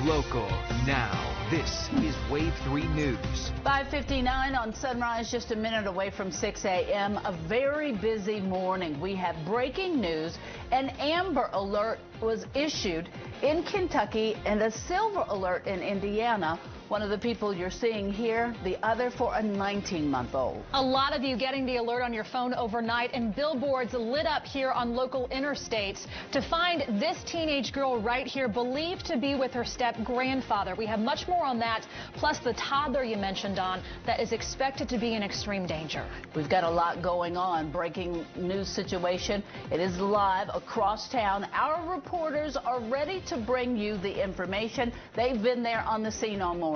local. Now, this is Wave 3 News. 5:59 on Sunrise, just a minute away from 6 a.m. A very busy morning. We have breaking news. An amber alert was issued in Kentucky and a silver alert in Indiana. One of the people you're seeing here, the other for a 19-month-old. A lot of you getting the alert on your phone overnight, and billboards lit up here on local interstates to find this teenage girl right here, believed to be with her step-grandfather. We have much more on that, plus the toddler you mentioned, Don, that is expected to be in extreme danger. We've got a lot going on. Breaking news situation. It is live across town. Our reporters are ready to bring you the information. They've been there on the scene all morning.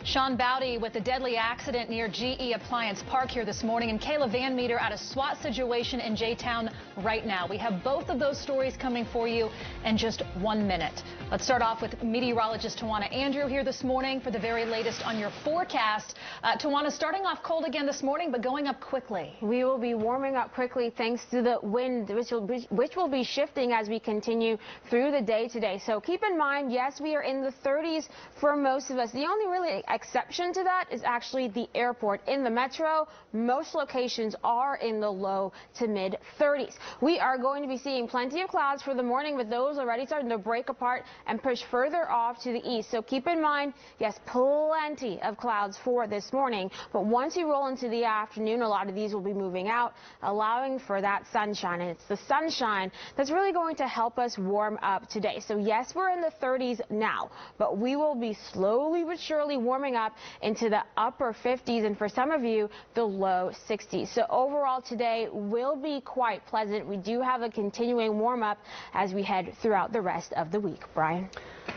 Sean Bowdy with a deadly accident near GE Appliance Park here this morning, and Kayla Van Meter at a SWAT situation in J-Town right now. We have both of those stories coming for you in just 1 minute. Let's start off with meteorologist Tawana Andrew here this morning for the very latest on your forecast. Tawana, starting off cold again this morning, but going up quickly. We will be warming up quickly thanks to the wind, which will be shifting as we continue through the day today. So keep in mind, yes, we are in the 30s for most of us. The only really exception to that is actually the airport. In the metro, most locations are in the low to mid 30s. We are going to be seeing plenty of clouds for the morning, with those already starting to break apart and push further off to the east. So keep in mind, yes, plenty of clouds for this morning, but once you roll into the afternoon, a lot of these will be moving out, allowing for that sunshine. And it's the sunshine that's really going to help us warm up today. So yes, we're in the 30s now, but we will be slowly but surely warming up into the upper 50s, and for some of you, the low 60s. So overall today will be quite pleasant. We do have a continuing warm up as we head throughout the rest of the week. Brian.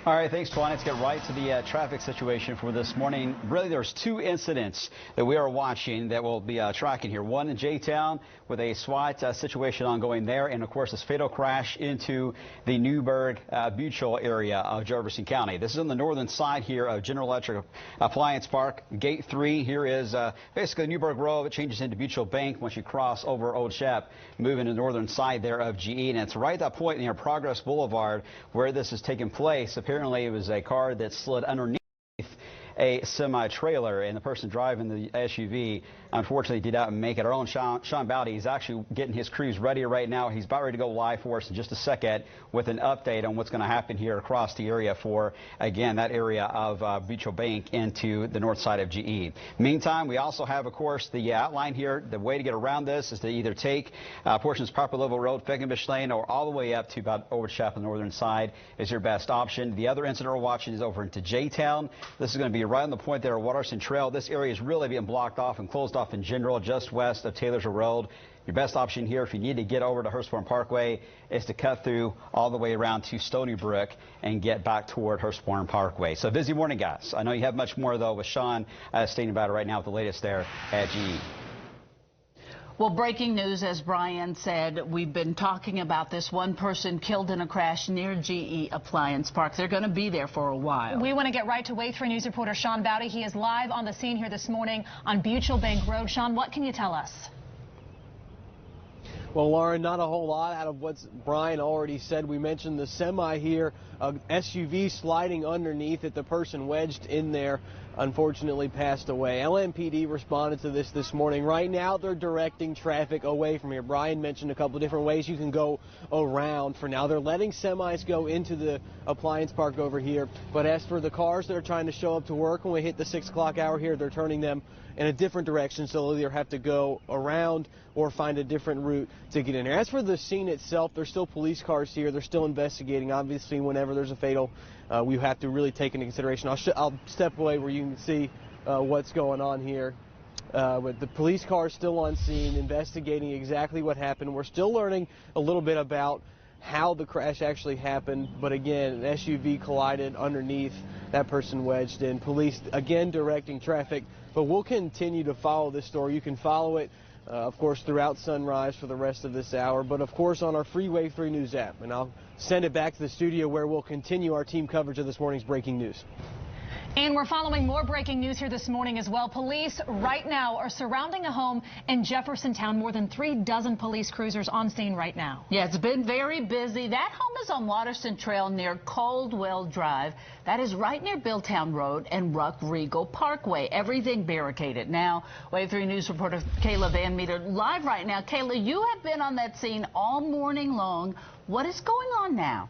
All right, thanks, Twan. Let's get right to the traffic situation for this morning. Really, there's two incidents that we are watching that we'll be tracking here. One in J-Town with a SWAT situation ongoing there, and of course this fatal crash into the Newburgh Buchel area of Jefferson County. This is on the northern side here of General Electric Appliance Park. Gate 3 here is basically Newburgh Road. It changes into Buchel Bank once you cross over Old Shep, moving to the northern side there of GE, and it's right at that point near Progress Boulevard where this is taking place. Apparently, it was a car that slid underneath a semi-trailer, and the person driving the SUV unfortunately did not make it. Our own Sean Bowdy is actually getting his crews ready right now. He's about ready to go live for us in just a second with an update on what's going to happen here across the area for, again, that area of Buchel Bank into the north side of GE. Meantime, we also have, of course, the outline here. The way to get around this is to either take portions of Poplar Level Road, Feckenbush Lane, or all the way up to about Old Shep on the northern side is your best option. The other incident we're watching is over into J-Town. This is going to be right on the point there, Waterston Trail. This area is really being blocked off and closed off in general, just west of Taylorsville Road. Your best option here, if you need to get over to Hurstbourne Parkway, is to cut through all the way around to Stony Brook and get back toward Hurstbourne Parkway. So busy morning, guys. I know you have much more, though, with Sean stating about it right now with the latest there at GE. Well, breaking news, as Brian said, we've been talking about this one person killed in a crash near GE Appliance Park. They're going to be there for a while. We want to get right to Wave 3 News reporter Sean Bowdy. He is live on the scene here this morning on Buchel Bank Road. Sean, what can you tell us? Well, Lauren, not a whole lot out of what Brian already said. We mentioned the semi here, SUV sliding underneath it. The person wedged in there unfortunately passed away. LMPD responded to this morning. Right now, they're directing traffic away from here. Brian mentioned a couple different ways you can go around. For now, they're letting semis go into the appliance park over here. But as for the cars that are trying to show up to work when we hit the 6 o'clock hour here, they're turning them in a different direction, so they'll either have to go around or find a different route to get in there. As for the scene itself, there's still police cars here. They're still investigating. Obviously, whenever there's a fatal, we have to really take into consideration. I'll step away where you can see what's going on here. But the police car is still on scene, investigating exactly what happened. We're still learning a little bit about how the crash actually happened, but again, an SUV collided underneath, that person wedged in. Police again directing traffic, but we'll continue to follow this story. You can follow it, of course, throughout Sunrise for the rest of this hour, but of course on our free Wave 3 News app. And I'll send it back to the studio where we'll continue our team coverage of this morning's breaking news. And we're following more breaking news here this morning as well. Police right now are surrounding a home in Jeffersontown. More than 36 police cruisers on scene right now. Yeah, it's been very busy. That home is on Waterston Trail near Caldwell Drive. That is right near Billtown Road and Ruck Regal Parkway. Everything barricaded. Now, Wave 3 News reporter Kayla Van Meter live right now. Kayla, you have been on that scene all morning long. What is going on now?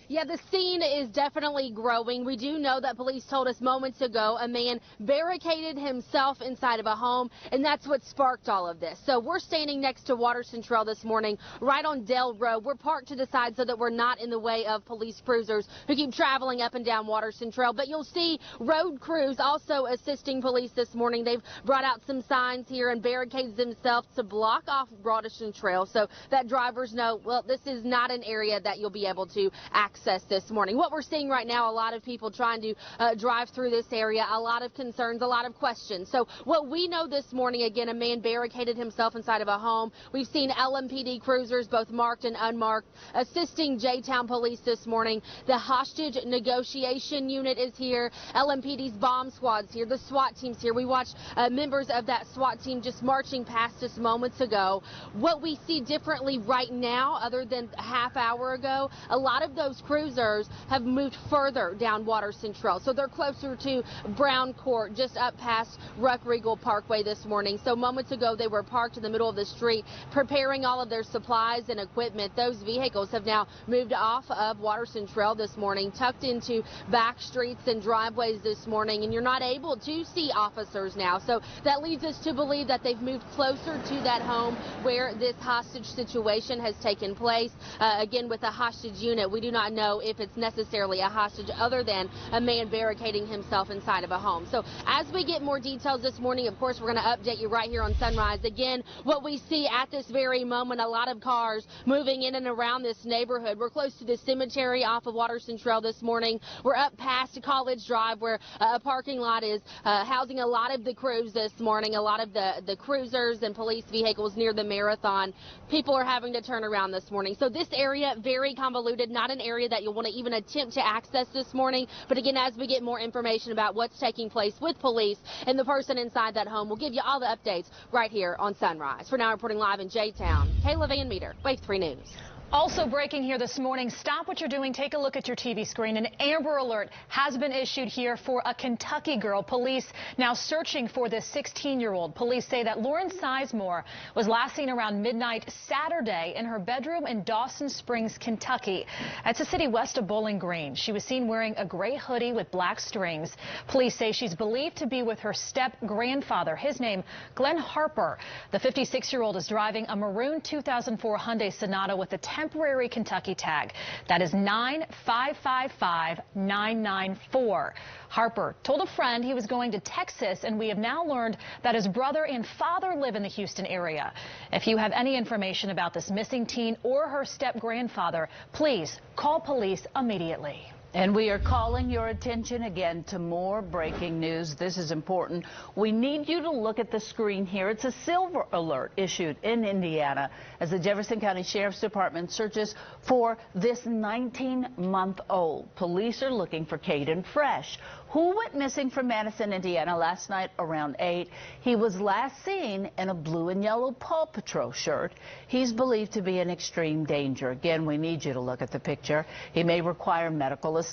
Yeah, the scene is definitely growing. We do know that police told us moments ago a man barricaded himself inside of a home, and that's what sparked all of this. So we're standing next to Waterston Trail this morning, right on Dell Road. We're parked to the side so that we're not in the way of police cruisers who keep traveling up and down Waterston Trail. But you'll see road crews also assisting police this morning. They've brought out some signs here and barricades themselves to block off Waterston Trail so that drivers know, well, this is not an area that you'll be able to access this morning. What we're seeing right now, a lot of people trying to drive through this area, a lot of concerns, a lot of questions. So what we know this morning, again, a man barricaded himself inside of a home. We've seen LMPD cruisers, both marked and unmarked, assisting J-Town police this morning. The hostage negotiation unit is here. LMPD's bomb squad's here. The SWAT team's here. We watched members of that SWAT team just marching past us moments ago. What we see differently right now, other than a half hour ago, a lot of those cruisers have moved further down Waterston Trail. So they're closer to Brown Court, just up past Ruck Regal Parkway this morning. So moments ago, they were parked in the middle of the street, preparing all of their supplies and equipment. Those vehicles have now moved off of Waterston Trail this morning, tucked into back streets and driveways this morning, and you're not able to see officers now. So that leads us to believe that they've moved closer to that home where this hostage situation has taken place. Again, with a hostage unit, we do not know if it's necessarily a hostage other than a man barricading himself inside of a home. So as we get more details this morning, of course, we're going to update you right here on Sunrise. Again, what we see at this very moment, a lot of cars moving in and around this neighborhood. We're close to the cemetery off of Waterston Trail this morning. We're up past College Drive where a parking lot is housing a lot of the crews this morning, a lot of the cruisers and police vehicles near the marathon. People are having to turn around this morning. So this area, very convoluted, not an area that you'll want to even attempt to access this morning. But again, as we get more information about what's taking place with police and the person inside that home, we'll give you all the updates right here on Sunrise. For now, reporting live in J-Town, Kayla Van Meter, Wave 3 News. Also breaking here this morning, stop what you're doing, take a look at your TV screen. An Amber Alert has been issued here for a Kentucky girl. Police now searching for this 16-year-old. Police say that Lauren Sizemore was last seen around midnight Saturday in her bedroom in Dawson Springs, Kentucky. That's a city west of Bowling Green. She was seen wearing a gray hoodie with black strings. Police say she's believed to be with her step-grandfather, his name Glenn Harper. The 56-year-old is driving a maroon 2004 Hyundai Sonata with a temporary Kentucky tag. That is 9555994. Harper told a friend he was going to Texas, and we have now learned that his brother and father live in the Houston area. If you have any information about this missing teen or her step-grandfather, please call police immediately. And we are calling your attention again to more breaking news. This is important. We need you to look at the screen here. It's a silver alert issued in Indiana as the Jefferson County Sheriff's Department searches for this 19-month-old. Police are looking for Caden Fresh, who went missing from Madison, Indiana last night around 8. He was last seen in a blue and yellow Paw Patrol shirt. He's believed to be in extreme danger. Again, we need you to look at the picture. He may require medical assistance.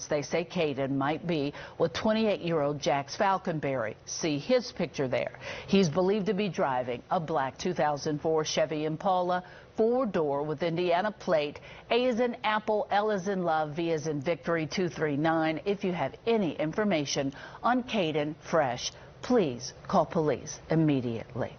They say Caden might be with 28-year-old Jax Falconberry. See his picture there. He's believed to be driving a black 2004 Chevy Impala, 4-door with Indiana plate. A is in Apple, L is in Love, V is in Victory 239. If you have any information on Caden Fresh, please call police immediately.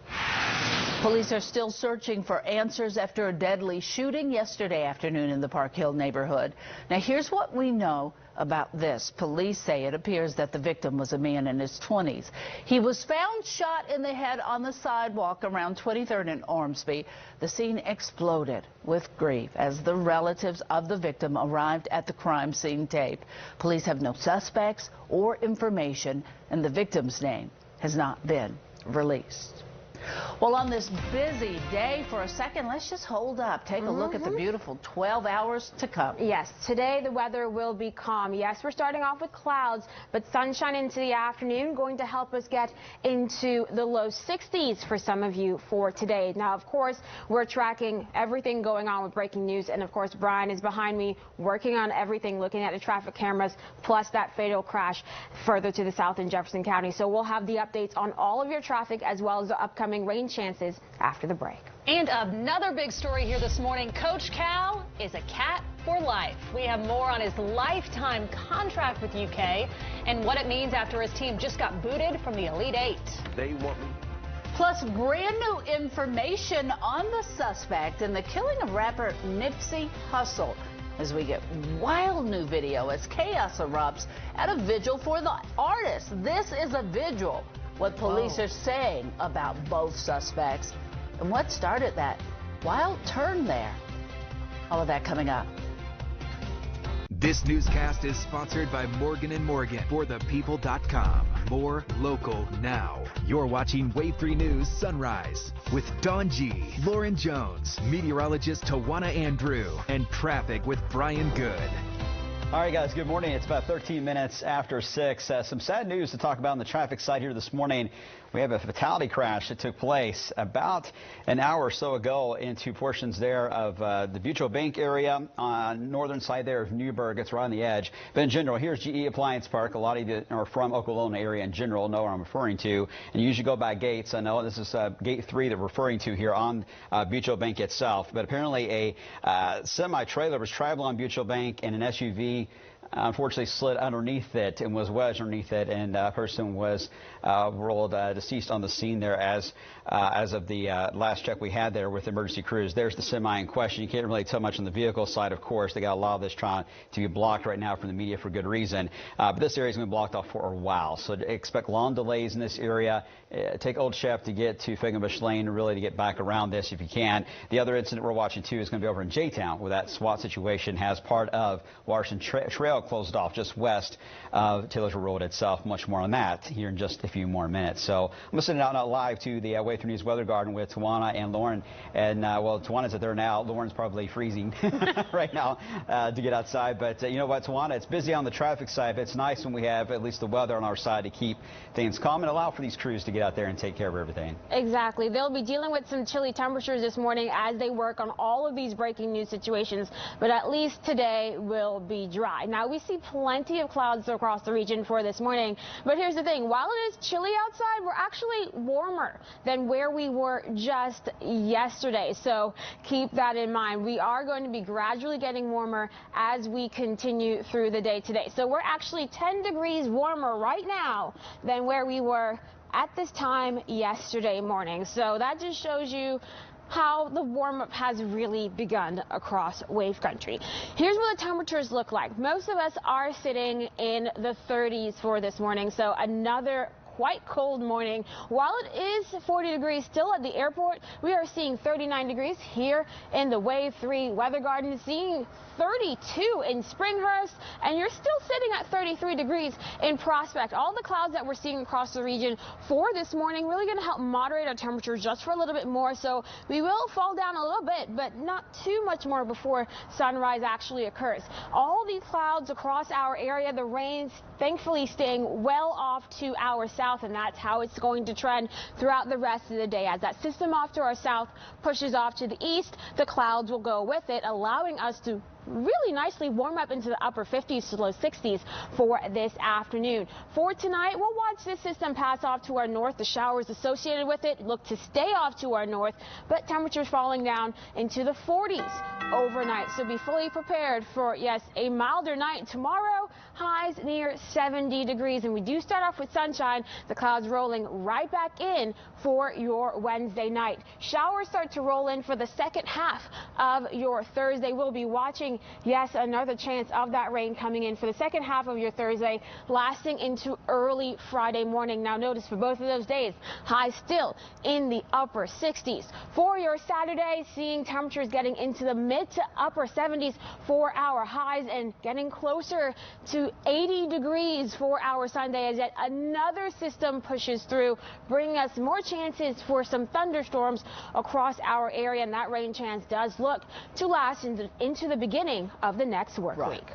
Police are still searching for answers after a deadly shooting yesterday afternoon in the Park Hill neighborhood. Now, here's what we know about this. Police say it appears that the victim was a man in his 20s. He was found shot in the head on the sidewalk around 23rd and Ormsby. The scene exploded with grief as the relatives of the victim arrived at the crime scene tape. Police have no suspects or information, and the victim's name has not been released. Well, on this busy day, for a second, let's just hold up. Take a look at the beautiful 12 hours to come. Yes, today the weather will be calm. Yes, we're starting off with clouds, but sunshine into the afternoon going to help us get into the low 60s for some of you for today. Now, of course, we're tracking everything going on with breaking news, and of course, Brian is behind me working on everything, looking at the traffic cameras, plus that fatal crash further to the south in Jefferson County. So we'll have the updates on all of your traffic as well as the upcoming rain chances after the break. And another big story here this morning. Coach Cal is a cat for life. We have more on his lifetime contract with UK and what it means after his team just got booted from the Elite Eight. They want me. Plus, brand new information on the suspect in the killing of rapper Nipsey Hussle, as we get wild new video as chaos erupts at a vigil for the artist. This is a vigil. What police are saying about both suspects and what started that wild turn there. All of that coming up. This newscast is sponsored by Morgan & Morgan for thepeople.com. More local now. You're watching Wave 3 News Sunrise with Dawn G, Lauren Jones, meteorologist Tawana Andrew, and traffic with Brian Good. All right, guys, good morning. It's about 13 minutes after 6. Some sad news to talk about on the traffic side here this morning. We have a fatality crash that took place about an hour or so ago into portions there of the Butro Bank area on northern side there of Newburgh. It's right on the edge. But in general, here's GE Appliance Park. A lot of you that are from Oklahoma area in general know what I'm referring to. And you usually go by gates. I know this is gate 3 that we're referring to here on Butro Bank itself. But apparently a semi-trailer was traveling on Butro Bank and an SUV unfortunately slid underneath it and was wedged underneath it, and a person was rolled deceased on the scene there as of the last check we had there with emergency crews. There's the semi in question. You can't really tell much on the vehicle side, of course. They got a lot of this trying to be blocked right now from the media for good reason. But this area is going to be blocked off for a while, so expect long delays in this area. Take Old Chef to get to Fingerbush Lane, really to get back around this if you can. The other incident we're watching too is going to be over in J-Town, where that SWAT situation has part of Washington Trail closed off just west of Taylorsville Road itself. Much more on that here in just a few more minutes. So I'm going to send it out live to the Wave 3 News Weather Garden with Tawana and Lauren. And well, Tawana's out there now. Lauren's probably freezing right now to get outside. But you know what, Tawana, it's busy on the traffic side, but it's nice when we have at least the weather on our side to keep things calm and allow for these crews to get out there and take care of everything. Exactly. They'll be dealing with some chilly temperatures this morning as they work on all of these breaking news situations, but at least today will be dry. Now, we see plenty of clouds across the region for this morning, but here's the thing. While it is chilly outside, we're actually warmer than where we were just yesterday, so keep that in mind. We are going to be gradually getting warmer as we continue through the day today. So we're actually 10 degrees warmer right now than where we were at this time yesterday morning. So that just shows you how the warm-up has really begun across Wave Country. Here's what the temperatures look like. Most of us are sitting in the 30s for this morning, so another quite cold morning. While it is 40 degrees still at the airport, we are seeing 39 degrees here in the Wave 3 Weather Garden, seeing 32 in Springhurst, and you're still sitting at 33 degrees in Prospect. All the clouds that we're seeing across the region for this morning really going to help moderate our temperatures just for a little bit more, so we will fall down a little bit, but not too much more before sunrise actually occurs. All these clouds across our area, the rain's thankfully staying well off to our south, and that's how it's going to trend throughout the rest of the day. As that system off to our south pushes off to the east, the clouds will go with it, allowing us to really nicely warm up into the upper 50s to low 60s for this afternoon. For tonight, we'll watch this system pass off to our north. The showers associated with it look to stay off to our north, but temperatures falling down into the 40s overnight. So be fully prepared for, yes, a milder night tomorrow. Highs near 70 degrees, and we do start off with sunshine. The clouds rolling right back in for your Wednesday night. Showers start to roll in for the second half of your Thursday. We'll be watching, yes, another chance of that rain coming in for the second half of your Thursday, lasting into early Friday morning. Now notice for both of those days, highs still in the upper 60s. For your Saturday, seeing temperatures getting into the mid to upper 70s for our highs and getting closer to 80 degrees for our Sunday as yet another system pushes through, bringing us more chances for some thunderstorms across our area, and that rain chance does look to last into the beginning of the next work week.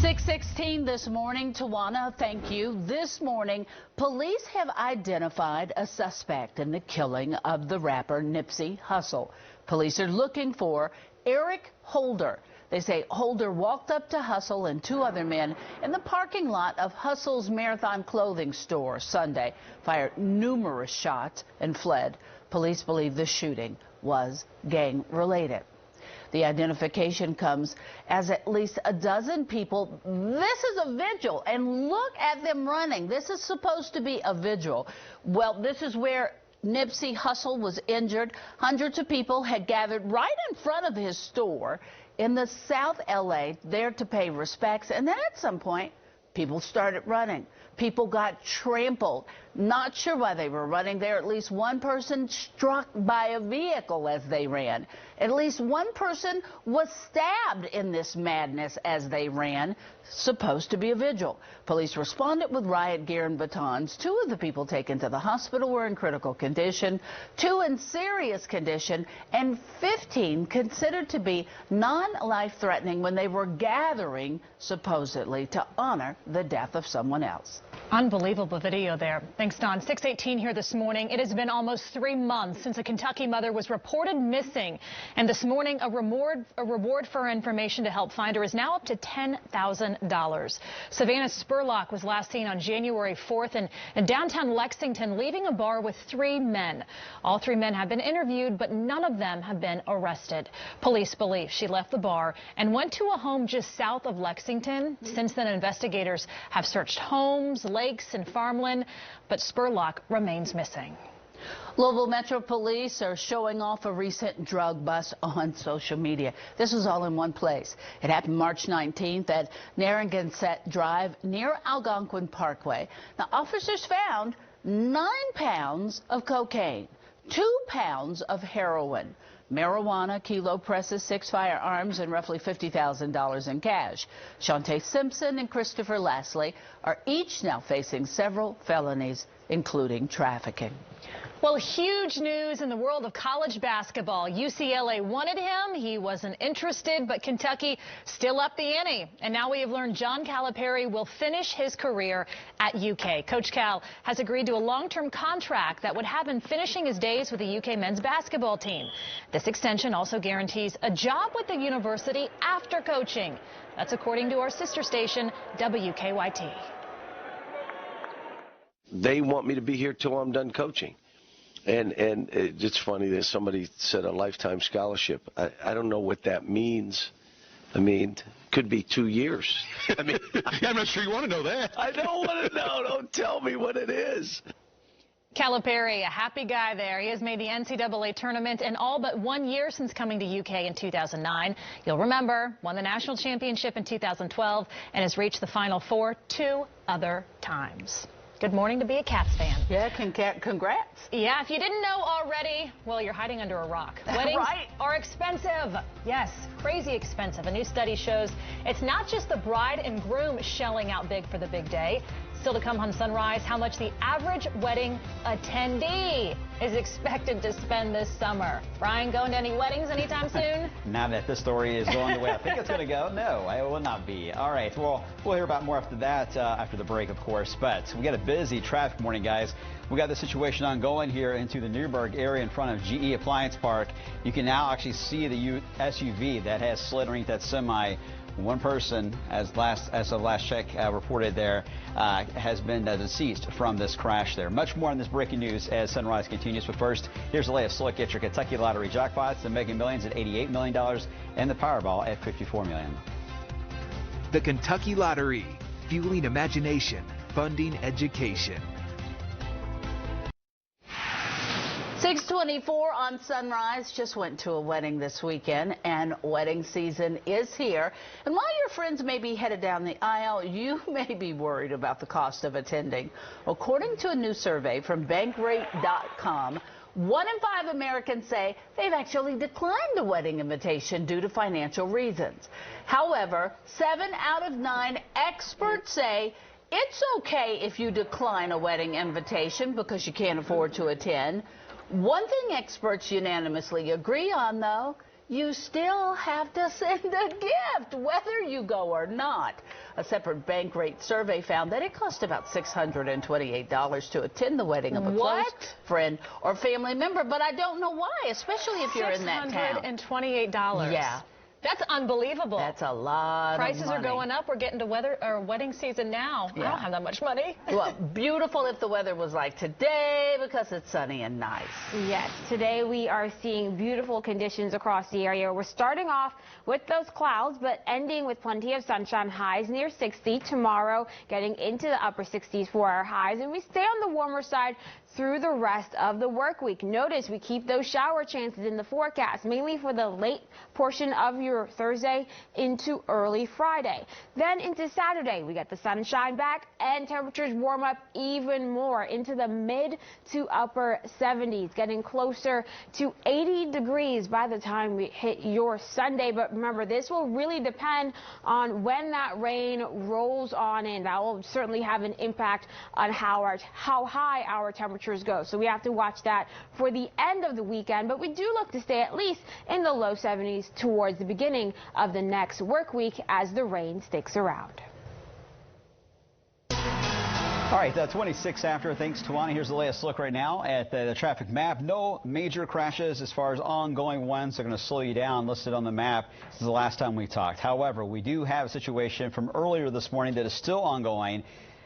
6:16 this morning. Tawana, thank you. This morning, police have identified a suspect in the killing of the rapper Nipsey Hussle. Police are looking for Eric Holder. They say Holder walked up to Hussle and two other men in the parking lot of Hussle's Marathon clothing store Sunday, fired numerous shots and fled. Police believe the shooting was gang-related. The identification comes as at least a dozen people. This is a vigil, and look at them running. This is supposed to be a vigil. Well, this is where Nipsey Hussle was injured. Hundreds of people had gathered right in front of his store in the South LA there to pay respects, and then at some point, people started running. People got trampled. Not sure why they were running there. At least one person struck by a vehicle as they ran. At least one person was stabbed in this madness as they ran. Supposed to be a vigil. Police responded with riot gear and batons. Two of the people taken to the hospital were in critical condition, two in serious condition, and 15 considered to be non-life-threatening when they were gathering, supposedly, to honor the death of someone else. Unbelievable video there. Thanks, Don. 6:18 here this morning. It has been almost 3 months since a Kentucky mother was reported missing. And this morning, a reward for information to help find her is now up to $10,000. Savannah Spurlock was last seen on January 4th in downtown Lexington, leaving a bar with 3 men. All 3 men have been interviewed, but none of them have been arrested. Police believe she left the bar and went to a home just south of Lexington. Since then, investigators have searched homes, lakes, and farmland, but Spurlock remains missing. Louisville Metro Police are showing off a recent drug bust on social media. This was all in one place. It happened March 19th at Narragansett Drive near Algonquin Parkway. Now, officers found 9 pounds of cocaine, 2 pounds of heroin, marijuana, kilo presses, 6 firearms, and roughly $50,000 in cash. Shantae Simpson and Christopher Lastly are each now facing several felonies, including trafficking. Well, huge news in the world of college basketball. UCLA wanted him. He wasn't interested, but Kentucky still upped the ante. And now we have learned John Calipari will finish his career at UK. Coach Cal has agreed to a long-term contract that would have him finishing his days with the UK men's basketball team. This extension also guarantees a job with the university after coaching. That's according to our sister station, WKYT. They want me to be here till I'm done coaching. And it's funny that somebody said a lifetime scholarship. I don't know what that means. I mean, could be 2 years. I mean, I'm not sure you want to know that. I don't want to know. Don't tell me what it is. Calipari, a happy guy there. He has made the NCAA tournament in all but 1 year since coming to UK in 2009. You'll remember, won the national championship in 2012 and has reached the Final Four 2 other times. Good morning to be a Cats fan. Yeah, congrats. Yeah, if you didn't know already, well, you're hiding under a rock. Weddings are expensive. Yes, crazy expensive. A new study shows it's not just the bride and groom shelling out big for the big day. Still to come on Sunrise, how much the average wedding attendee is expected to spend this summer. Brian, going to any weddings anytime soon? Now that this story is going the way I think it's going to go, no, I will not be. All right, well, we'll hear about more after that, after the break, of course. But we got a busy traffic morning, guys. We got the situation ongoing here into the Newburgh area in front of GE Appliance Park. You can now actually see the SUV that has slid underneath that semi. One person, as of last check, reported there, has been deceased from this crash there. Much more on this breaking news as Sunrise continues. But first, here's the latest look at your Kentucky Lottery jackpots. The Mega Millions at $88 million and the Powerball at $54 million. The Kentucky Lottery, fueling imagination, funding education. 6:24 on Sunrise. Just went to a wedding this weekend, and wedding season is here. And while your friends may be headed down the aisle, you may be worried about the cost of attending. According to a new survey from Bankrate.com, 1 in 5 Americans say they've actually declined a wedding invitation due to financial reasons. However, 7 out of 9 experts say it's okay if you decline a wedding invitation because you can't afford to attend. One thing experts unanimously agree on, though, you still have to send a gift, whether you go or not. A separate bank rate survey found that it cost about $628 to attend the wedding of a close friend or family member, but I don't know why, especially if you're in that town. $628. Yeah. That's unbelievable. That's a lot Prices of money. are going up. We're getting to wedding season now. Yeah. I don't have that much money. Well, beautiful if the weather was like today because it's sunny and nice. Yes, today we are seeing beautiful conditions across the area. We're starting off with those clouds, but ending with plenty of sunshine, highs near 60. Tomorrow, getting into the upper 60s for our highs, and we stay on the warmer side through the rest of the work week. Notice we keep those shower chances in the forecast, mainly for the late portion of your Thursday into early Friday. Then into Saturday, we get the sunshine back and temperatures warm up even more into the mid to upper 70s, getting closer to 80 degrees by the time we hit your Sunday. But remember, this will really depend on when that rain rolls on in. That will certainly have an impact on how high our temperatures go. So we have to watch that for the end of the weekend, but we do look to stay at least in the low 70s towards the beginning of the next work week as the rain sticks around. All right, 26 after. Thanks, Tawana. Here's the latest look right now at the traffic map. No major crashes as far as ongoing ones that are going to slow you down listed on the map. This is the last time we talked. However, we do have a situation from earlier this morning that is still ongoing.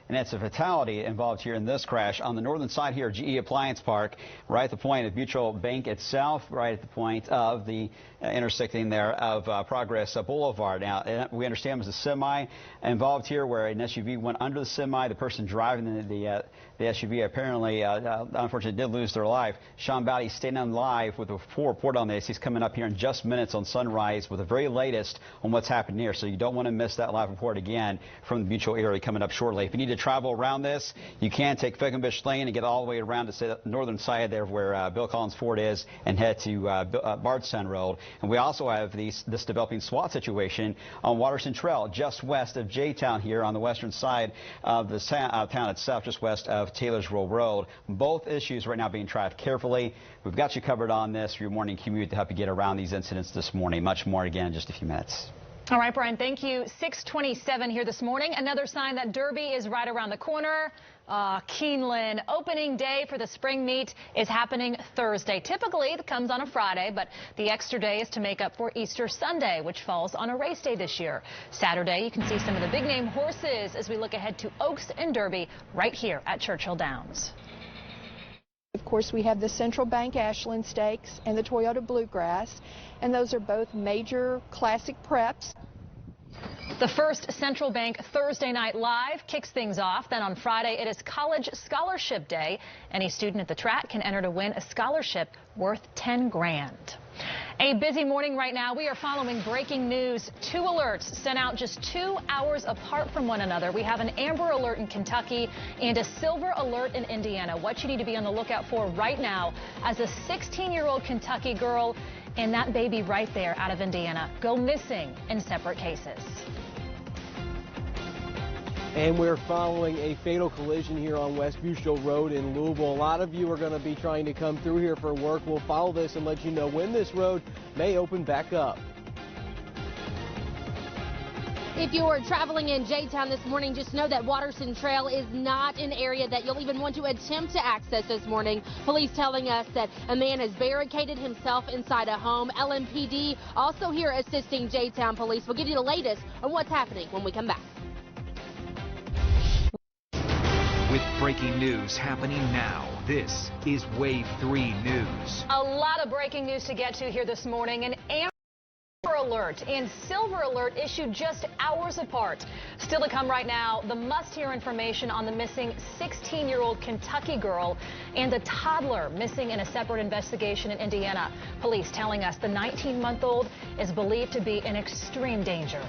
And it's a fatality involved here in this crash on the northern side here, GE Appliance Park, right at the point of Mutual Bank itself, right at the point of the intersecting there of Progress Boulevard. Now, we understand there's a semi involved here where an SUV went under the semi. The person driving the SUV apparently, unfortunately, did lose their life. Sean Bowdy staying on live with a full report on this. He's coming up here in just minutes on Sunrise with the very latest on what's happened here. So you don't want to miss that live report again from the Mutual area coming up shortly. If you need to travel around this, you can take Fickenbush Lane and get all the way around to the northern side there where Bill Collins Ford is and head to Bardstown Road. And we also have this developing SWAT situation on Waterston Trail just west of J-Town here on the western side of the town itself, just west of Taylorsville Road. Both issues right now being tracked carefully. We've got you covered on this for your morning commute to help you get around these incidents this morning. Much more again in just a few minutes. All right, Brian, thank you. 6:27 here this morning. Another sign that Derby is right around the corner. Keeneland opening day for the spring meet is happening Thursday. Typically, it comes on a Friday, but the extra day is to make up for Easter Sunday, which falls on a race day this year. Saturday, you can see some of the big-name horses as we look ahead to Oaks and Derby right here at Churchill Downs. Of course, we have the Central Bank Ashland Stakes and the Toyota Bluegrass, and those are both major classic preps. The first Central Bank Thursday Night Live kicks things off. Then on Friday, it is College Scholarship Day. Any student at the track can enter to win a scholarship worth $10 grand. A busy morning right now. We are following breaking news. 2 alerts sent out just 2 hours apart from one another. We have an amber alert in Kentucky and a silver alert in Indiana. What you need to be on the lookout for right now as a 16-year-old Kentucky girl and that baby right there out of Indiana go missing in separate cases. And we're following a fatal collision here on West Bushel Road in Louisville. A lot of you are going to be trying to come through here for work. We'll follow this and let you know when this road may open back up. If you're traveling in J-Town this morning, just know that Waterston Trail is not an area that you'll even want to attempt to access this morning. Police telling us that a man has barricaded himself inside a home. LMPD also here assisting J-Town police. We'll give you the latest on what's happening when we come back. With breaking news happening now, this is Wave 3 News. A lot of breaking news to get to here this morning. An amber alert and silver alert issued just hours apart. Still to come right now, the must-hear information on the missing 16-year-old Kentucky girl and a toddler missing in a separate investigation in Indiana. Police telling us the 19-month-old is believed to be in extreme danger.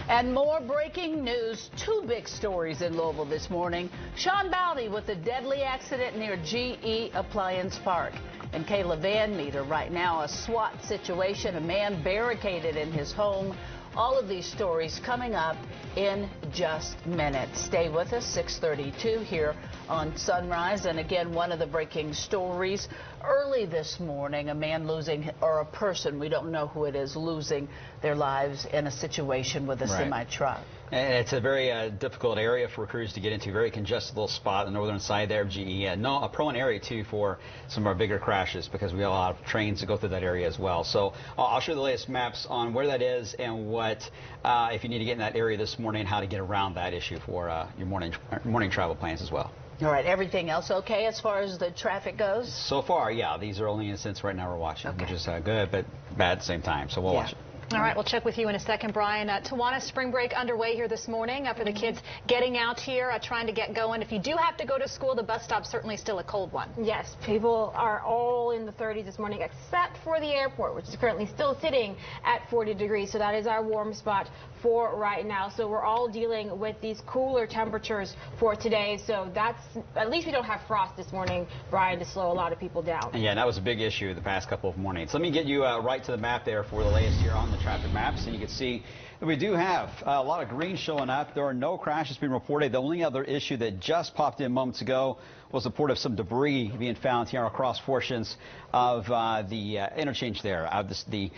And more breaking news. Two big stories in Louisville this morning. Sean Bowdy with a deadly accident near GE Appliance Park. And Kayla Van Meter right now, a SWAT situation, a man barricaded in his home. All of these stories coming up in just minutes. Stay with us, 6:32 here on Sunrise. And again, one of the breaking stories early this morning, a man losing, or a person, we don't know who it is, losing their lives in a situation with a semi-truck. And it's a very difficult area for crews to get into, very congested little spot on the northern side there of GE. A prone area, too, for some of our bigger crashes because we have a lot of trains that go through that area as well. So I'll show you the latest maps on where that is and what, if you need to get in that area this morning, how to get around that issue for your morning travel plans as well. All right, everything else okay as far as the traffic goes? So far, yeah. These are only incidents right now we're watching, which is good but bad at the same time. So we'll watch it. All right, we'll check with you in a second, Brian. Tawana, spring break underway here this morning for the kids getting out here, trying to get going. If you do have to go to school, the bus stop's certainly still a cold one. Yes, people are all in the 30s this morning, except for the airport, which is currently still sitting at 40 degrees. So that is our warm spot for right now. So we're all dealing with these cooler temperatures for today. So that's, at least we don't have frost this morning, Brian, to slow a lot of people down. Yeah, that was a big issue the past couple of mornings. Let me get you right to the map there for the latest here on the traffic maps, and you can see that we do have a lot of green showing up. There are no crashes being reported. The only other issue that just popped in moments ago was the report of some debris being found here across portions of the interchange there, of the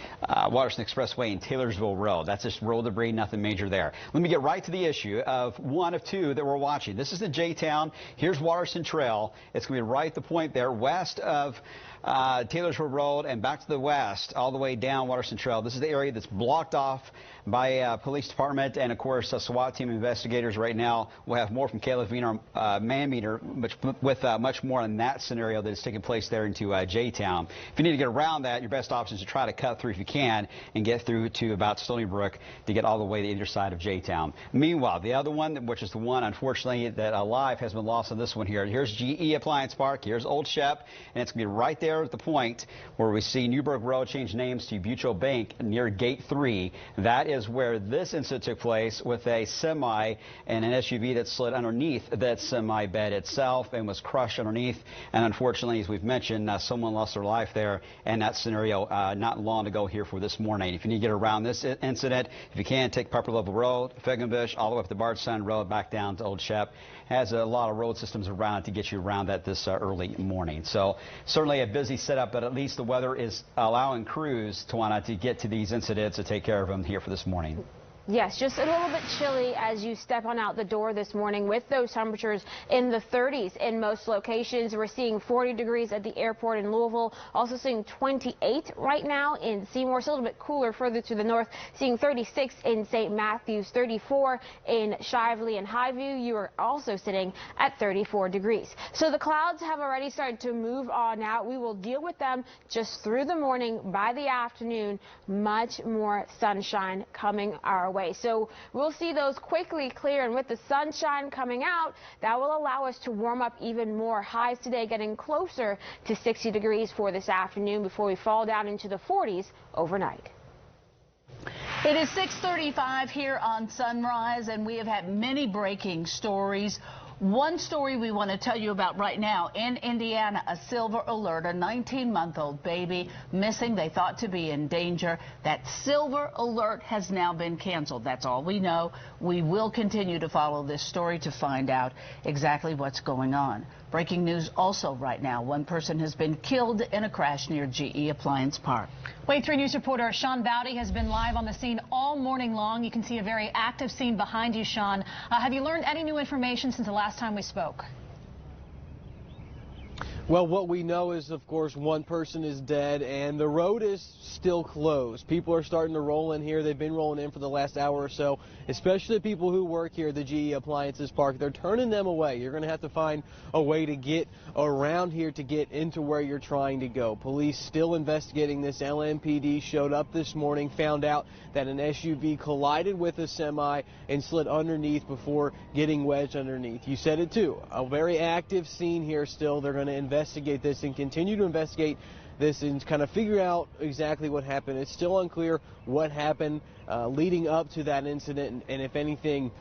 Waterston Expressway and Taylorsville Road. That's just road debris, nothing major there. Let me get right to the issue of one of two that we're watching. This is in J-Town. Here's Waterston Trail. It's going to be right at the point there west of Taylorsville Road and back to the west, all the way down Waterston Trail. This is the area that's blocked off by police department and, of course, SWAT team investigators right now. We'll have more from Kayla Van Meter, with much more on that scenario that is taking place there into J-Town. If you need to get around that, your best option is to try to cut through if you can and get through to about Stony Brook to get all the way to either side of J-Town. Meanwhile, the other one, which is the one, unfortunately, that a life has been lost on this one here. Here's GE Appliance Park. Here's Old Shep, and it's going to be right there at the point where we see Newburgh Road change names to Butcho Bank near Gate 3. That is where this incident took place with a semi and an SUV that slid underneath that semi bed itself and was crushed underneath. And unfortunately, as we've mentioned, someone lost their life there in that scenario not long ago here for this morning. If you need to get around this incident, if you can, take Pepper Level Road, Fegenbush, all the way up to Bardstown Road, back down to Old Shep. Has a lot of road systems around to get you around that this early morning. So certainly a busy setup, but at least the weather is allowing crews to get to these incidents to take care of them here for this morning. Yes, just a little bit chilly as you step on out the door this morning with those temperatures in the 30s in most locations. We're seeing 40 degrees at the airport in Louisville, also seeing 28 right now in Seymour. It's a little bit cooler further to the north, seeing 36 in St. Matthews, 34 in Shively and Highview. You are also sitting at 34 degrees. So the clouds have already started to move on out. We will deal with them just through the morning. By the afternoon, much more sunshine coming our way. So we'll see those quickly clear, and with the sunshine coming out, that will allow us to warm up even more. Highs today getting closer to 60 degrees for this afternoon before we fall down into the 40s overnight. It is 6:35 here on Sunrise, and we have had many breaking stories. One story we want to tell you about right now in Indiana, a silver alert, a 19-month-old baby missing. They thought to be in danger. That silver alert has now been canceled. That's all we know. We will continue to follow this story to find out exactly what's going on. Breaking news also right now. One person has been killed in a crash near GE Appliance Park. Wave 3 News reporter Sean Bowdy has been live on the scene all morning long. You can see a very active scene behind you, Sean. Have you learned any new information since the last time we spoke? Well, what we know is, of course, one person is dead and the road is still closed. People are starting to roll in here. They've been rolling in for the last hour or so, especially the people who work here at the GE Appliances Park. They're turning them away. You're going to have to find a way to get around here to get into where you're trying to go. Police still investigating this. LMPD showed up this morning, found out that an SUV collided with a semi and slid underneath before getting wedged underneath. You said it too. A very active scene here still. They're going to investigate this and continue to investigate this and kind of figure out exactly what happened. It's still unclear what happened leading up to that incident and if anything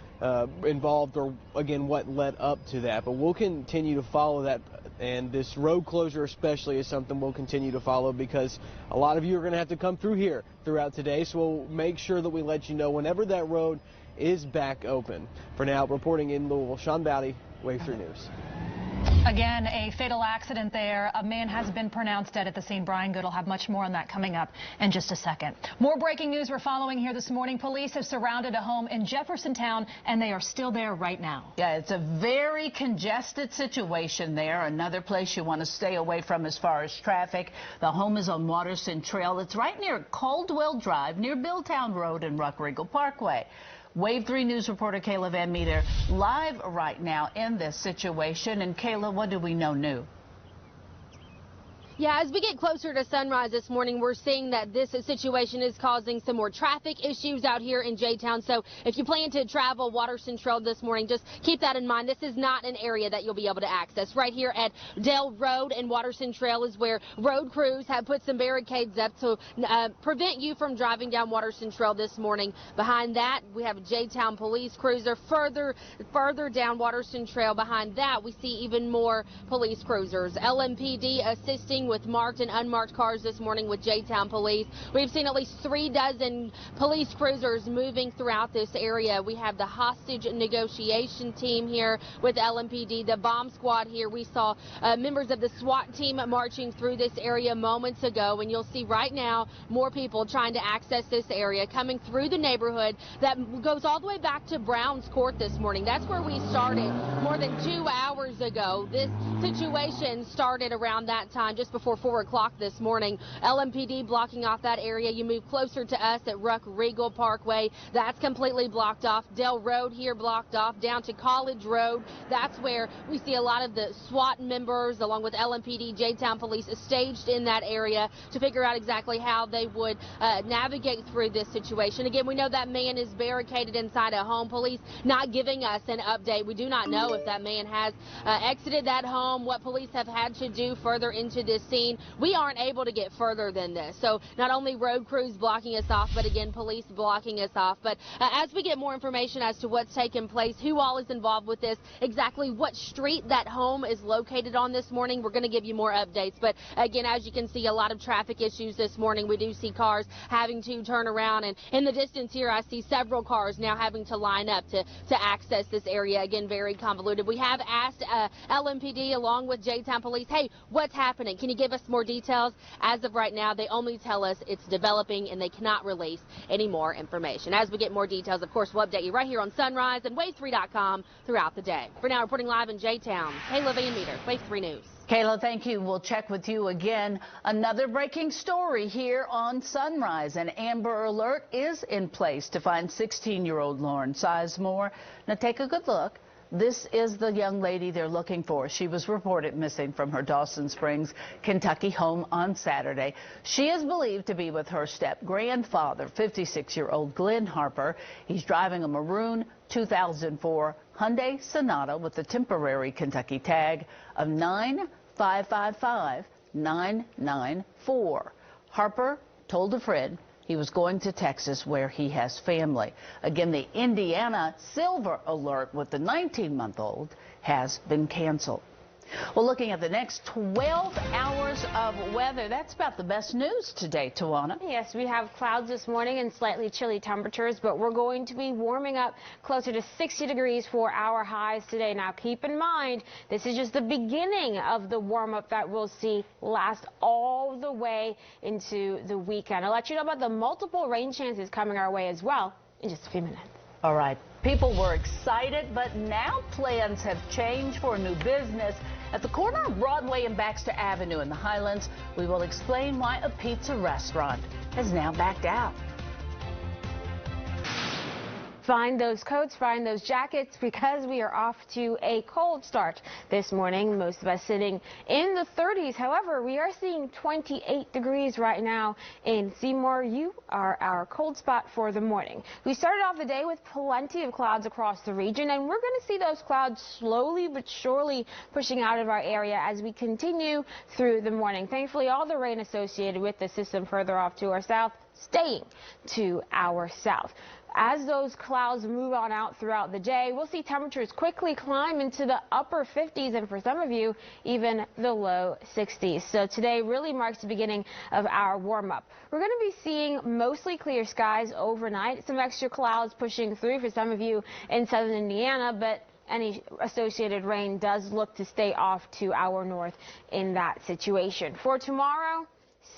involved or, again, what led up to that. But we'll continue to follow that, and this road closure especially is something we'll continue to follow because a lot of you are going to have to come through here throughout today, so we'll make sure that we let you know whenever that road is back open. For now, reporting in Louisville, Sean Bowdy, Wave 3 News. Again, a fatal accident there. A man has been pronounced dead at the scene. Brian Good will have much more on that coming up in just a second. More breaking news we're following here this morning. Police have surrounded a home in Jeffersontown, and they are still there right now. Yeah, it's a very congested situation there. Another place you want to stay away from as far as traffic. The home is on Waterston Trail. It's right near Caldwell Drive, near Billtown Road and Ruck-Regal Parkway. Wave 3 News reporter Kayla Van Meter live right now in this situation. And Kayla, what do we know new? Yeah, as we get closer to sunrise this morning, we're seeing that this situation is causing some more traffic issues out here in J-Town. So if you plan to travel Waterston Trail this morning, just keep that in mind. This is not an area that you'll be able to access. Right here at Dell Road and Waterston Trail is where road crews have put some barricades up to prevent you from driving down Waterston Trail this morning. Behind that, we have a J-Town police cruiser. Further down Waterston Trail, behind that, we see even more police cruisers. LMPD assisting with marked and unmarked cars this morning with J-Town Police. We've seen at least 36 police cruisers moving throughout this area. We have the hostage negotiation team here with LMPD, the bomb squad here. We saw members of the SWAT team marching through this area moments ago, and you'll see right now more people trying to access this area coming through the neighborhood that goes all the way back to Brown's Court this morning. That's where we started more than 2 hours ago. This situation started around that time, just before 4 o'clock this morning. LMPD blocking off that area. You move closer to us at Ruck-Regal Parkway. That's completely blocked off. Dell Road here blocked off. Down to College Road. That's where we see a lot of the SWAT members along with LMPD, J-Town Police staged in that area to figure out exactly how they would navigate through this situation. Again, we know that man is barricaded inside a home. Police not giving us an update. We do not know if that man has exited that home, what police have had to do further into this scene. We aren't able to get further than this. So not only road crews blocking us off, but again, police blocking us off. But as we get more information as to what's taken place, who all is involved with this, exactly what street that home is located on this morning, we're going to give you more updates. But again, as you can see, a lot of traffic issues this morning. We do see cars having to turn around, and in the distance here, I see several cars now having to line up to access this area. Again, very convoluted. We have asked LMPD along with J-Town Police, hey, what's happening? Can you give us more details? As of right now, they only tell us it's developing and they cannot release any more information. As we get more details, of course, we'll update you right here on Sunrise and Wave3.com throughout the day. For now, reporting live in J-Town, Kayla Van Meter, Wave 3 News. Kayla, thank you. We'll check with you again. Another breaking story here on Sunrise. An Amber Alert is in place to find 16-year-old Lauren Sizemore. Now take a good look. This is the young lady they're looking for. She was reported missing from her Dawson Springs, Kentucky home on Saturday. She is believed to be with her step-grandfather, 56-year-old Glenn Harper. He's driving a maroon 2004 Hyundai Sonata with the temporary Kentucky tag of 9555994. Harper told a friend he was going to Texas where he has family. Again, the Indiana Silver Alert with the 19-month-old has been canceled. Well, looking at the next 12 hours of weather, that's about the best news today, Tawana. Yes, we have clouds this morning and slightly chilly temperatures, but we're going to be warming up closer to 60 degrees for our highs today. Now, keep in mind, this is just the beginning of the warm-up that we'll see last all the way into the weekend. I'll let you know about the multiple rain chances coming our way as well in just a few minutes. All right. People were excited, but now plans have changed for a new business. At the corner of Broadway and Baxter Avenue in the Highlands, we will explain why a pizza restaurant has now backed out. find those coats, find those jackets, because we are off to a cold start this morning. Most of us sitting in the 30s. However, we are seeing 28 degrees right now in Seymour. You are our cold spot for the morning. We started off the day with plenty of clouds across the region, and we're going to see those clouds slowly but surely pushing out of our area as we continue through the morning. Thankfully, all the rain associated with the system further off to our south staying to our south. As those clouds move on out throughout the day, we'll see temperatures quickly climb into the upper 50s, and for some of you, even the low 60s. So today really marks the beginning of our warm-up. We're going to be seeing mostly clear skies overnight, some extra clouds pushing through for some of you in southern Indiana, but any associated rain does look to stay off to our north in that situation. For tomorrow,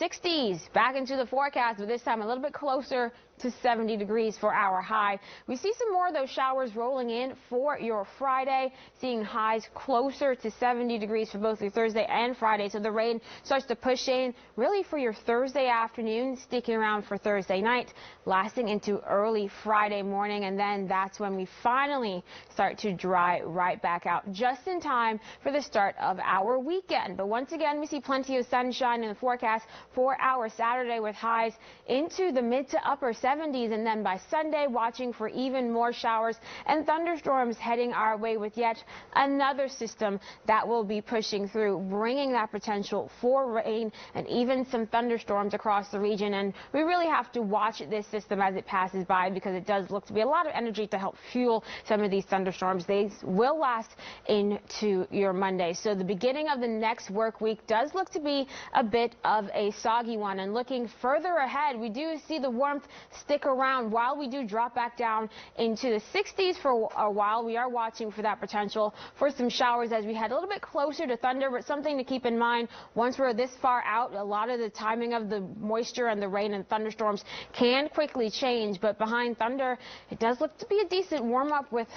60s back into the forecast, but this time a little bit closer to 70 degrees for our high. We see some more of those showers rolling in for your Friday, seeing highs closer to 70 degrees for both your Thursday and Friday. So the rain starts to push in really for your Thursday afternoon, sticking around for Thursday night, lasting into early Friday morning. And then that's when we finally start to dry right back out, just in time for the start of our weekend. But once again, we see plenty of sunshine in the forecast for our Saturday, with highs into the mid to upper 70s, and then by Sunday, watching for even more showers and thunderstorms heading our way, with yet another system that will be pushing through, bringing that potential for rain and even some thunderstorms across the region. And we really have to watch this system as it passes by, because it does look to be a lot of energy to help fuel some of these thunderstorms. They will last into your Monday. So the beginning of the next work week does look to be a bit of a soggy one. And looking further ahead, we do see the warmth stick around while we do drop back down into the 60s for a while. We are watching for that potential for some showers as we head a little bit closer to thunder, but something to keep in mind, once we're this far out, a lot of the timing of the moisture and the rain and thunderstorms can quickly change. But behind thunder, it does look to be a decent warm-up with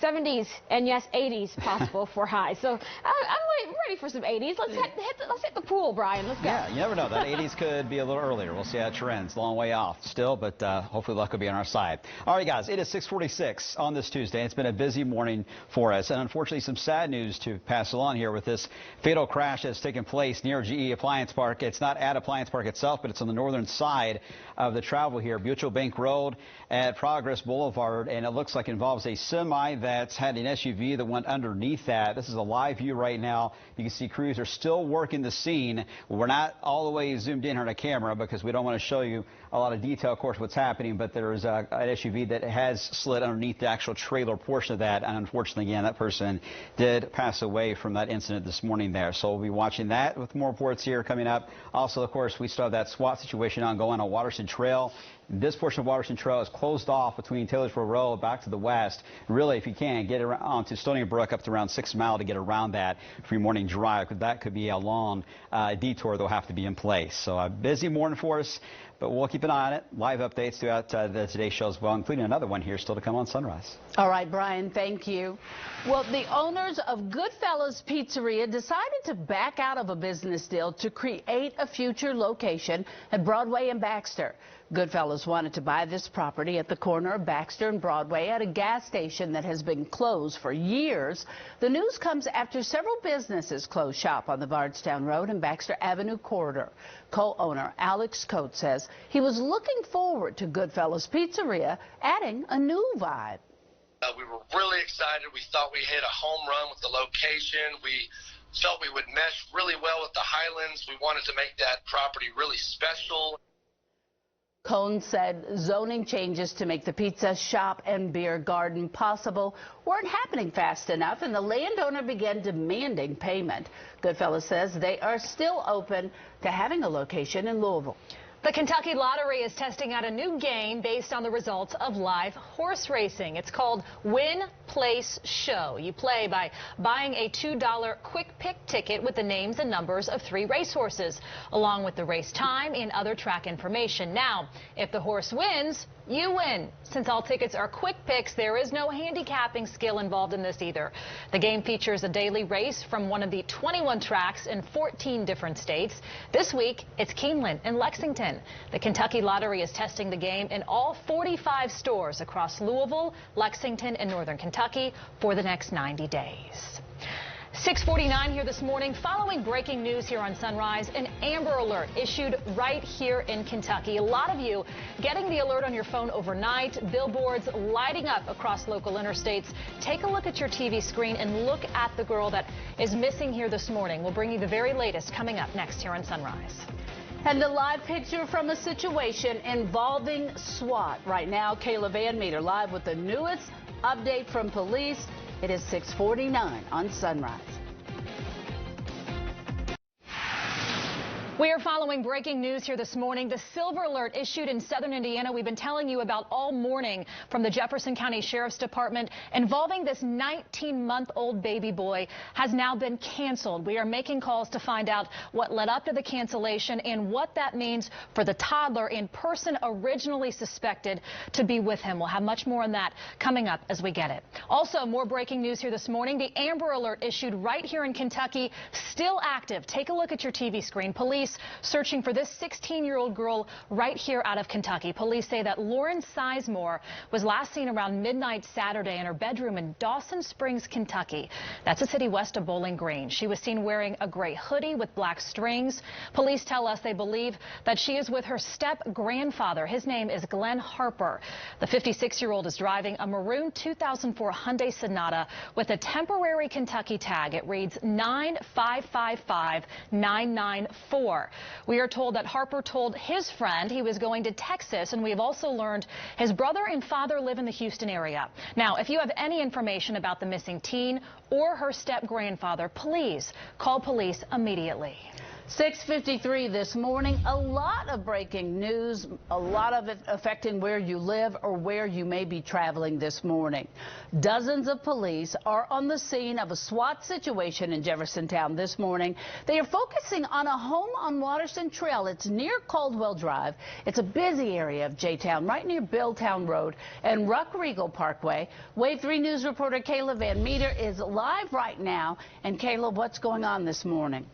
70s and yes, 80s possible for highs. So I'm ready for some 80s. Let's hit the pool, Brian. Let's go. Yeah, you never know. That 80s could be a little earlier. We'll see how it trends. Long way off still, but hopefully luck will be on our side. All right, guys, it is 6:46 on this Tuesday. It's been a busy morning for us, and unfortunately some sad news to pass along here with this fatal crash that's taken place near GE Appliance Park. It's not at Appliance Park itself, but it's on the northern side of the travel here, Mutual Bank Road at Progress Boulevard, and it looks like it involves a semi that's had an SUV that went underneath that. This is a live view right now. You can see crews are still working the scene. We're not all the way zoomed in on a camera because we don't want to show you a lot of detail, of course, what's happening, but there's an SUV that has slid underneath the actual trailer portion of that, and unfortunately, again, that person did pass away from that incident this morning there. So we'll be watching that with more reports here coming up. Also, of course, we still have that SWAT situation ongoing on Waterston Trail. This portion of Waterston Trail is closed off between Taylorsville Road back to the west. Really, if you can, get around to Stony Brook up to around 6 Mile to get around that for your morning drive. That could be a long detour that will have to be in place. So a busy morning for us, but we'll keep an eye on it. Live updates throughout the Today Show as well, including another one here still to come on Sunrise. All right, Brian, thank you. Well, the owners of Goodfellas Pizzeria decided to back out of a business deal to create a future location at Broadway and Baxter. Goodfellas wanted to buy this property at the corner of Baxter and Broadway at a gas station that has been closed for years. The news comes after several businesses closed shop on the Bardstown Road and Baxter Avenue corridor. Co-owner Alex Coates says he was looking forward to Goodfellas Pizzeria adding a new vibe. We were really excited. We thought we hit a home run with the location. We felt we would mesh really well with the Highlands. We wanted to make that property really special. Cohn said zoning changes to make the pizza shop and beer garden possible weren't happening fast enough, and the landowner began demanding payment. Goodfellas says they are still open to having a location in Louisville. The Kentucky Lottery is testing out a new game based on the results of live horse racing. It's called Win, Place, Show. You play by buying a $2 quick pick ticket with the names and numbers of 3 racehorses, along with the race time and other track information. Now, if the horse wins, you win. Since all tickets are quick picks, there is no handicapping skill involved in this either. The game features a daily race from one of the 21 tracks in 14 different states. This week, it's Keeneland in Lexington. The Kentucky Lottery is testing the game in all 45 stores across Louisville, Lexington, and Northern Kentucky for the next 90 days. 6:49 here this morning. Following breaking news here on Sunrise, an Amber Alert issued right here in Kentucky. A lot of you getting the alert on your phone overnight, billboards lighting up across local interstates. Take a look at your TV screen and look at the girl that is missing here this morning. We'll bring you the very latest coming up next here on Sunrise. And a live picture from a situation involving SWAT. Right now, Kayla Van Meter live with the newest update from police. It is 6:49 on Sunrise. We are following breaking news here this morning. The silver alert issued in southern Indiana we've been telling you about all morning from the Jefferson County Sheriff's Department involving this 19-month-old baby boy has now been canceled. We are making calls to find out what led up to the cancellation and what that means for the toddler and person originally suspected to be with him. We'll have much more on that coming up as we get it. Also, more breaking news here this morning. The Amber Alert issued right here in Kentucky, still active. Take a look at your TV screen. Police searching for this 16-year-old girl right here out of Kentucky. Police say that Lauren Sizemore was last seen around midnight Saturday in her bedroom in Dawson Springs, Kentucky. That's a city west of Bowling Green. She was seen wearing a gray hoodie with black strings. Police tell us they believe that she is with her step-grandfather. His name is Glenn Harper. The 56-year-old is driving a maroon 2004 Hyundai Sonata with a temporary Kentucky tag. It reads 9555994. We are told that Harper told his friend he was going to Texas, and we have also learned his brother and father live in the Houston area. Now, if you have any information about the missing teen or her step-grandfather, please call police immediately. 6:53 this morning. A lot of breaking news, a lot of it affecting where you live or where you may be traveling this morning. Dozens of police are on the scene of a SWAT situation in Jeffersontown this morning. They are focusing on a home on Waterston Trail. It's near Caldwell Drive. It's a busy area of J-Town, right near Belltown Road and Ruck Regal Parkway. Wave 3 News reporter Kayla Van Meter is live right now. And Kayla, what's going on this morning?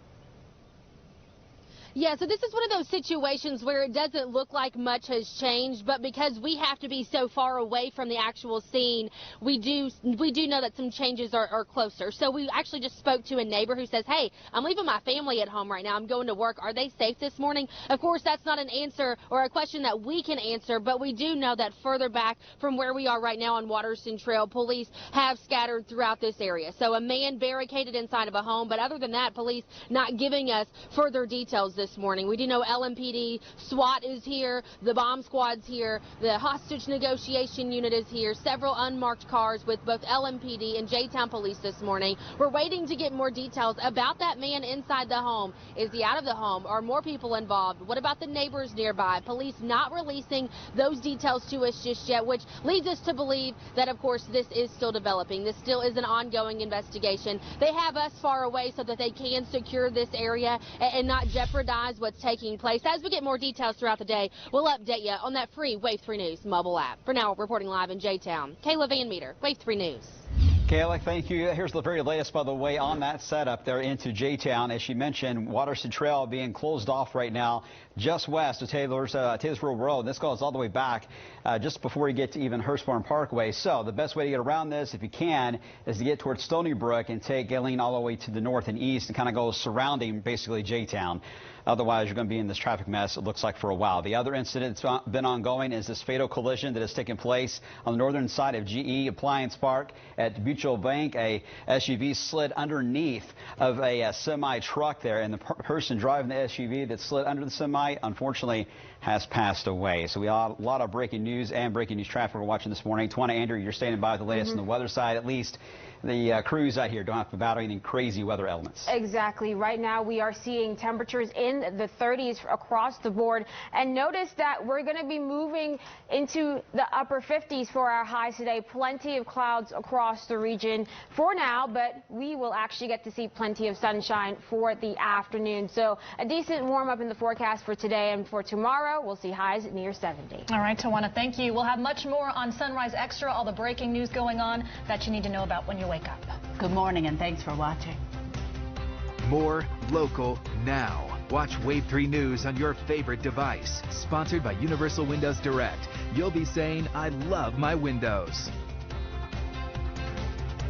Yeah, so this is one of those situations where it doesn't look like much has changed, but because we have to be so far away from the actual scene, we do know that some changes are closer. So we actually just spoke to a neighbor who says, hey, I'm leaving my family at home right now. I'm going to work. Are they safe this morning? Of course, that's not an answer or a question that we can answer, but we do know that further back from where we are right now on Waterston Trail, police have scattered throughout this area. So a man barricaded inside of a home, but other than that, police not giving us further details this morning. We do know LMPD, SWAT is here, the bomb squad's here, the hostage negotiation unit is here, several unmarked cars with both LMPD and J-Town police this morning. We're waiting to get more details about that man inside the home. Is he out of the home? Are more people involved? What about the neighbors nearby? Police not releasing those details to us just yet, which leads us to believe that, of course, this is still developing. This still is an ongoing investigation. They have us far away so that they can secure this area and not jeopardize what's taking place. As we get more details throughout the day, we'll update you on that free Wave 3 News mobile app. For now, reporting live in J-Town, Kayla Van Meter, Wave 3 News. Kayla, thank you. Here's the very latest, by the way, on that setup there into J-Town. As she mentioned, Waterston Trail being closed off right now just west of Taylorsville Road. This goes all the way back just before you get to even Hurstbourne Parkway. So the best way to get around this, if you can, is to get towards Stony Brook and take Galen all the way to the north and east and kind of go surrounding basically J-Town. Otherwise, you're going to be in this traffic mess, it looks like, for a while. The other incident that's been ongoing is this fatal collision that has taken place on the northern side of GE Appliance Park at Mutual Bank. A SUV slid underneath of a semi-truck there, and the person driving the SUV that slid under the semi, unfortunately, has passed away. So we have a lot of breaking news and breaking news traffic we're watching this morning. Tawana, Andrew, you're standing by with the latest on the weather side, at least. the crews out here don't have to battle any crazy weather elements. Exactly. Right now we are seeing temperatures in the 30s across the board. And notice that we're going to be moving into the upper 50s for our highs today. Plenty of clouds across the region for now, but we will actually get to see plenty of sunshine for the afternoon. So a decent warm up in the forecast for today, and for tomorrow we'll see highs near 70. All right, Tawana, thank you. We'll have much more on Sunrise Extra, all the breaking news going on that you need to know about when you wake up. Good morning, and thanks for watching. More local now. Watch Wave 3 News on your favorite device. Sponsored by Universal Windows Direct. You'll be saying, I love my windows.